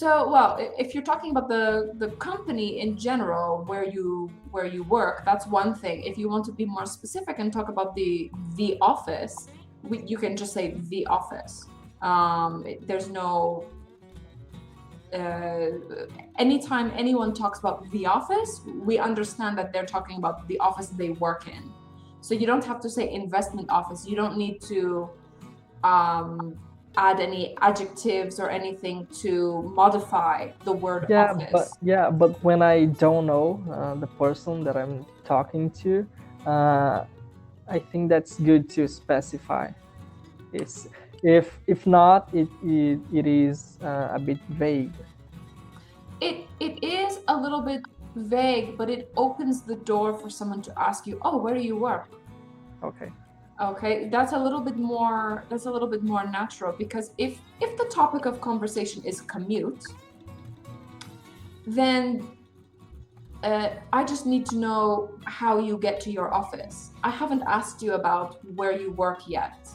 Well, if you're talking about the company in general where you work, that's one thing. If you want to be more specific and talk about the office, you can just say the office. There's no anytime anyone talks about the office, we understand that they're talking about the office they work in. So you don't have to say investment office. You don't need to add any adjectives or anything to modify the word office. But when I don't know the person that I'm talking to, I think that's good to specify. It's if not, it is a bit vague. It is a little bit vague, but it opens the door for someone to ask you, "Oh, where do you work?" Okay. Okay, that's a little bit more natural, because if the topic of conversation is commute, then I just need to know how you get to your office. I haven't asked you about where you work yet,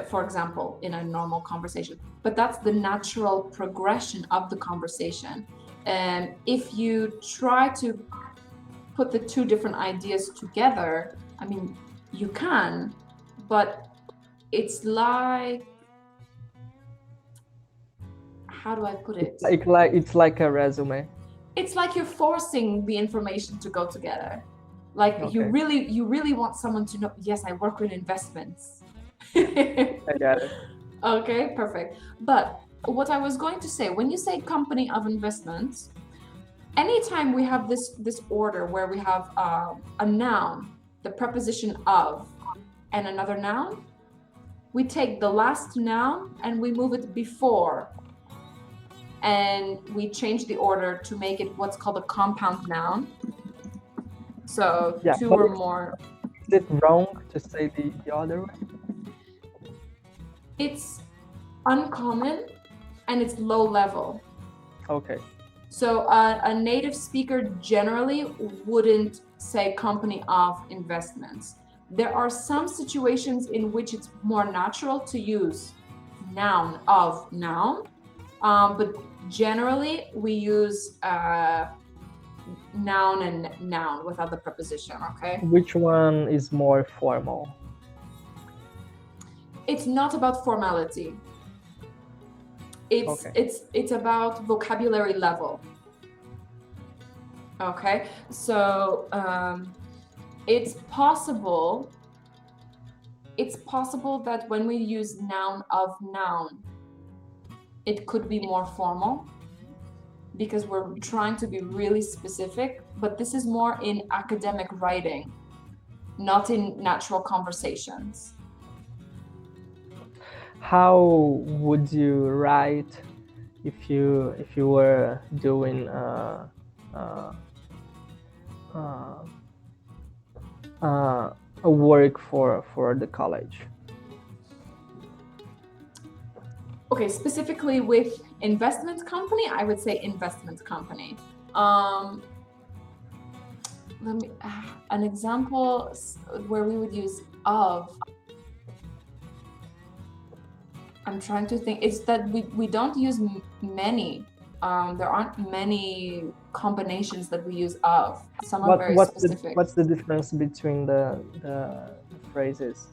for example, in a normal conversation, but that's the natural progression of the conversation. And if you try to put the two different ideas together, I mean, you can, but it's like, how do I put it? It's like a resume. It's like you're forcing the information to go together. Like, okay, you really want someone to know, yes, I work with investments. I got it. Okay, perfect. But what I was going to say, when you say company of investments, anytime we have this order where we have a noun, the preposition of, and another noun, we take the last noun and we move it before, and we change the order to make it what's called a compound noun. So two or more. Is it wrong to say the other way? It's uncommon and it's low level. Okay. So a native speaker generally wouldn't say company of investments. There are some situations in which it's more natural to use noun of noun, but generally we use noun and noun without the preposition, okay? Which one is more formal? It's not about formality. It's about vocabulary level. Okay, so it's possible that when we use noun of noun, it could be more formal because we're trying to be really specific, but this is more in academic writing, not in natural conversations. How would you write if you were doing a work for the college? Okay, specifically with investment company, I would say investment company. Let me an example where we would use of. I'm trying to think. It's that we don't use many. There aren't many combinations that we use of. Some are very specific. What's the difference between the phrases?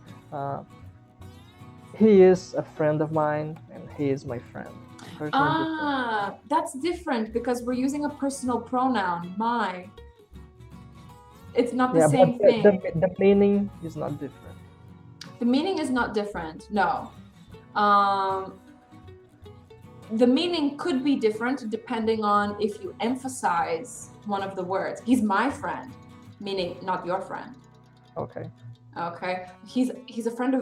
He is a friend of mine and he is my friend. That's different because we're using a personal pronoun, my. It's not the same thing. The meaning is not different. The meaning is not different, no. The meaning could be different depending on if you emphasize one of the words. He's my friend, meaning not your friend. Okay. Okay. He's a friend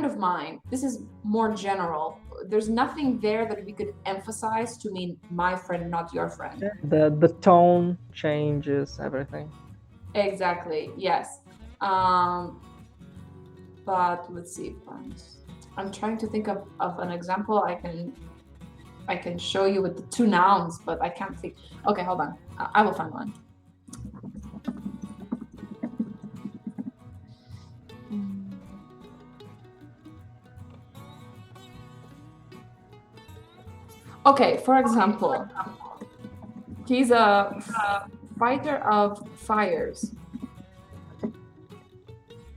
of mine. This is more general. There's nothing there that we could emphasize to mean my friend, not your friend. The tone changes everything. Exactly. Yes. But let's see. I'm trying to think of an example I can show you with the two nouns, but I can't think. Okay, hold on. I will find one. Okay, for example, he's a fighter of fires.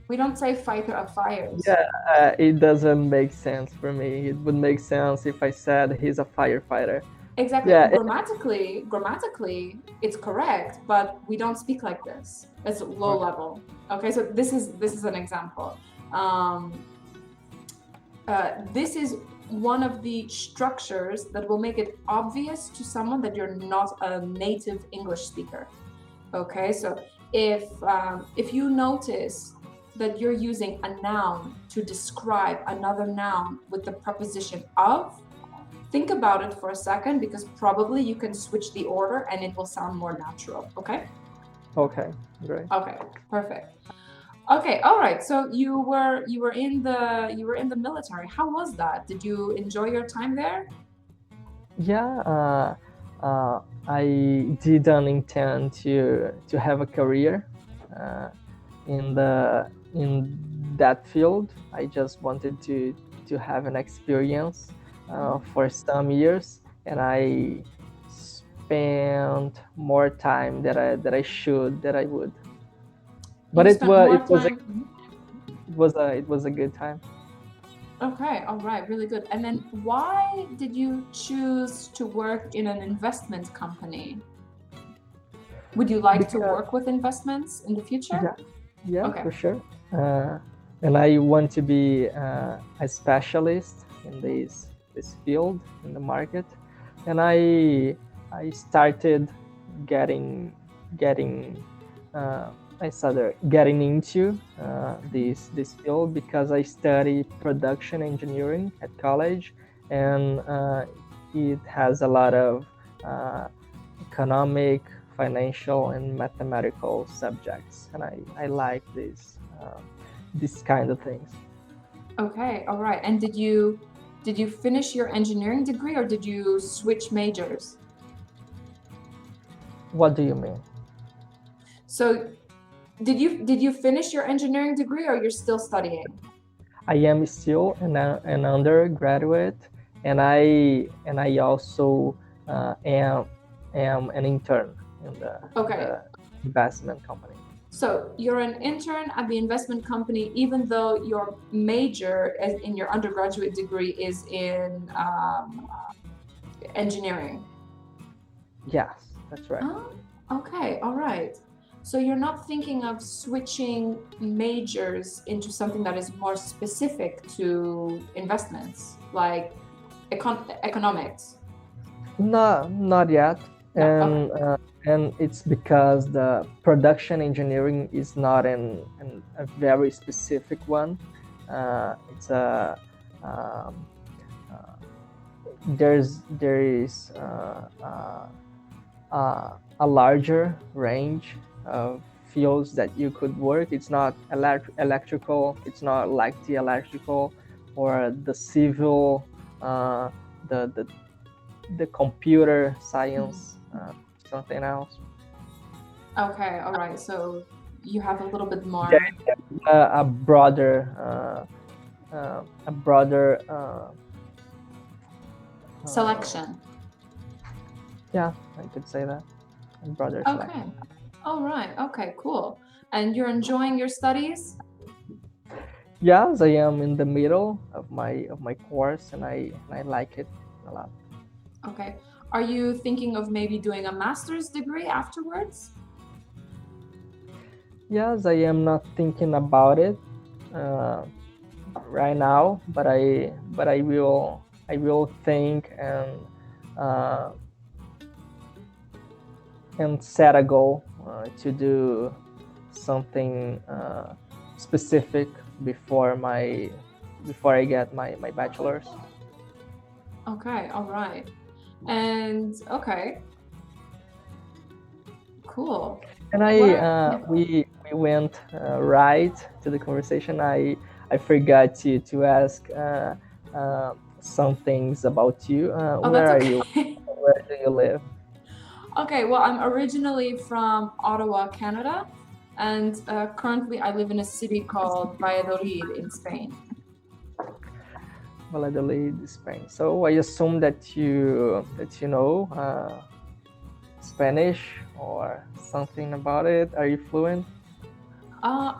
We don't say fighter of fires. Yeah, it doesn't make sense for me. It would make sense if I said he's a firefighter. Exactly. Yeah, Grammatically, it's correct, but we don't speak like this. It's low okay. level. Okay, so this is an example. Um, this is one of the structures that will make it obvious to someone that you're not a native English speaker. Okay, so if you notice that you're using a noun to describe another noun with the preposition of, think about it for a second because probably you can switch the order and it will sound more natural. Okay? Okay, great. Okay, perfect. Okay, all right. So you were in the military. How was that? Did you enjoy your time there? Yeah, I didn't intend to have a career uh, in that field. I just wanted to have an experience for some years, and I spent more time that I would. But You spent more it was a, time. it was a good time. Okay, all right, really good. And then why did you choose to work in an investment company? Would you like to Because work with investments in the future? yeah, yeah, Okay. for sure. Uh, and I want to be a specialist in this field in the market. And I started getting getting uh, I started getting into this field because I study production engineering at college, and it has a lot of uh, economic, financial, and mathematical subjects, and I like this kind of things. Okay, all right. And did you finish your engineering degree or did you switch majors? What do you mean? So did you finish your engineering degree or you're still studying? I am still an undergraduate, and I also am an intern in Okay. the investment company. So you're an intern at the investment company, even though your major in your undergraduate degree is in engineering. Yes, that's right. Oh, okay, all right. So you're not thinking of switching majors into something that is more specific to investments, like economics? No, not yet. No, okay. And it's because the production engineering is not a very specific one. It's a um, uh, there is a larger range of fields that you could work. It's not electrical. It's not like the electrical or the civil, uh, the the computer science, something else. Okay, all right. So you have a little bit There more is a broader, uh, selection. yeah, I could say that, a broader Okay. selection. All right. Okay, cool. And you're enjoying your studies? Yes, I am in the middle of my course, and I like it a lot. Okay. Are you thinking of maybe doing a master's degree afterwards? Yes, I am not thinking about it uh, right now, but I will think uh, and set a goal to do something specific before before I get my bachelor's. Okay, all right. And okay, cool. And What are yeah. we went right to the conversation. I forgot to ask some things about you. Oh, Where that's are you? okay. Where do you live? Okay, well, I'm originally from Ottawa, Canada, and currently I live in a city called Valladolid in Spain. Valladolid, Spain. So I assume that you know Spanish or something about it. Are you fluent? Uh,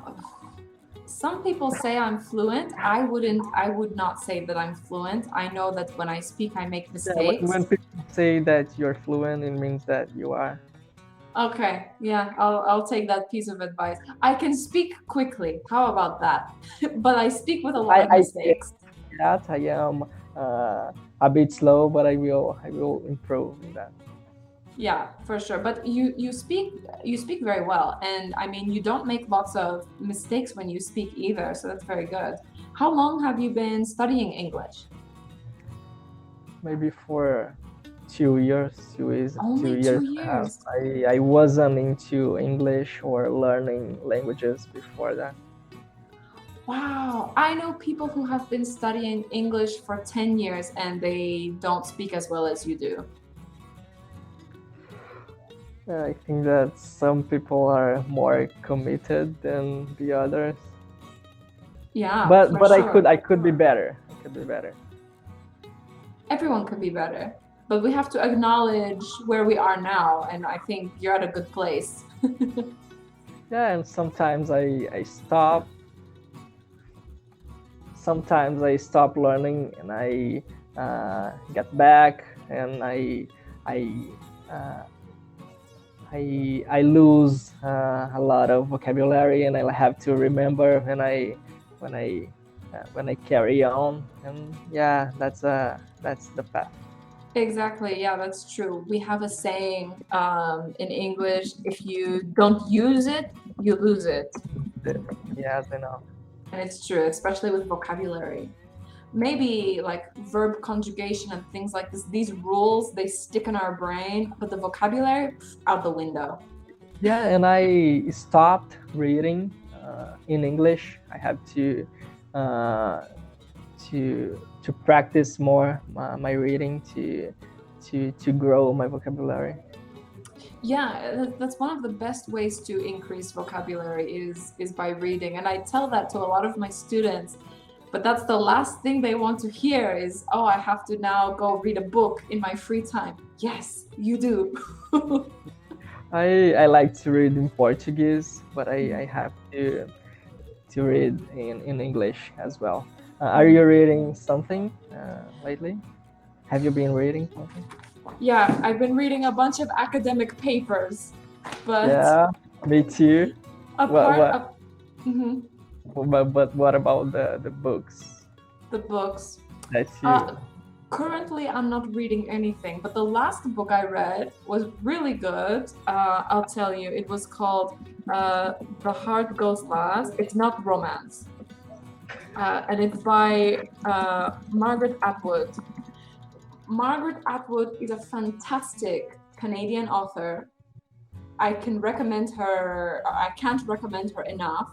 some people say I'm fluent. I would not say that I'm fluent. I know that when I speak, I make Yeah, when mistakes. people say that you're fluent, it means that you are. Okay, yeah, I'll take that piece of advice. I can speak quickly. How about that? But I speak with a lot of I can mistakes. that. I am a bit slow, but I will improve in that. Yeah, for sure. But you speak very well, and I mean you don't make lots of mistakes when you speak either, so that's very good. How long have you been studying English? Maybe for 2 years, two Only two years and a half. years. I wasn't into English or learning languages before that. Wow, I know people who have been studying English for 10 years and they don't speak as well as you do. I think that some people are more committed than the others. Yeah, for But sure. I could be better. I could be better. Everyone could be better, but we have to acknowledge where we are now, and I think you're at a good place. Yeah, and I stop. Sometimes I stop learning and I get back and I uh, I lose a lot of vocabulary and I have to remember when I carry on, and yeah, that's the path. Exactly. Yeah, that's true. We have a saying in English, if you don't use it, you lose it. Yes, I know. And it's true, especially with vocabulary. Maybe like verb conjugation and things like this, these rules, they stick in our brain, but the vocabulary, out the window. Yeah, and I stopped reading in English. I have uh, to practice more my reading to grow my vocabulary. Yeah, that's one of the best ways to increase vocabulary is by reading. And I tell that to a lot of my students, but that's the last thing they want to hear is, oh, I have to now go read a book in my free time. Yes, you do. I like to read in Portuguese, but I have to read in English as well. Are you reading something lately? Have you been reading something? Yeah, I've been reading a bunch of academic papers, but Yeah, me too. What apart what of mhm, but what about the books the books, that uh, you? currently I'm not reading anything, but the last book I read was really good. I'll tell you, it was called The Heart Goes Last. It's not romance, and it's by Margaret Atwood. Margaret Atwood is a fantastic Canadian author. I can recommend her. I can't recommend her enough.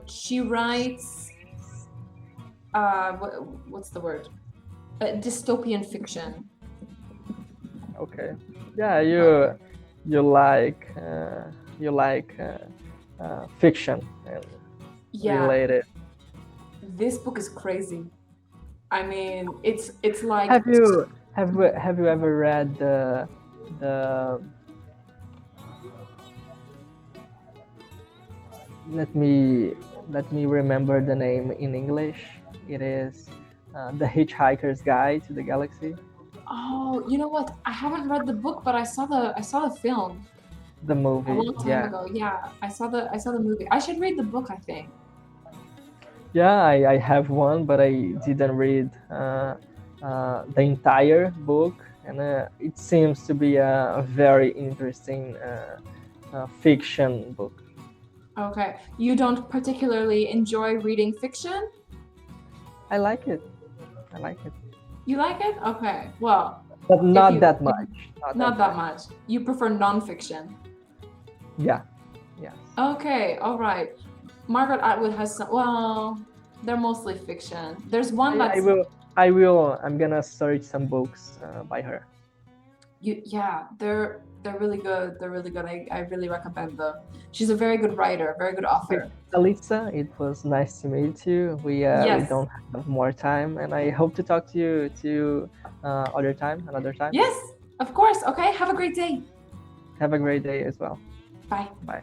She writes what's the word? Dystopian fiction. Okay. Yeah, Uh, you like you like fiction and yeah, related. this book is crazy. I mean, it's like Have you ever read the let me let me remember the name in English. It is The Hitchhiker's Guide to the Galaxy. oh, you know what? I haven't read the book, but I saw the film The a movie. long time Yeah. ago. Yeah, I saw the movie. I should read the book, I think. Yeah, I have one, but I didn't read the entire book, and it seems to be a very interesting fiction book. Okay. You don't particularly enjoy reading fiction? I like it. I like it, You like it? Okay. Well, but if not you that if much. Not not that that much. much. You prefer nonfiction. Yeah. Yes. Okay, all right. Margaret Atwood has some, well, they're mostly fiction. There's one I that's will. I will. I'm gonna search some books by her. Yeah, they're really good. They're really good. I really recommend them. She's a very good writer, very good Okay, author. Alisa, it was nice to meet you. We Yes. don't have more time, and I hope to talk to you another time. Yes, of course. Okay, have a great day. Have a great day as well. Bye. Bye.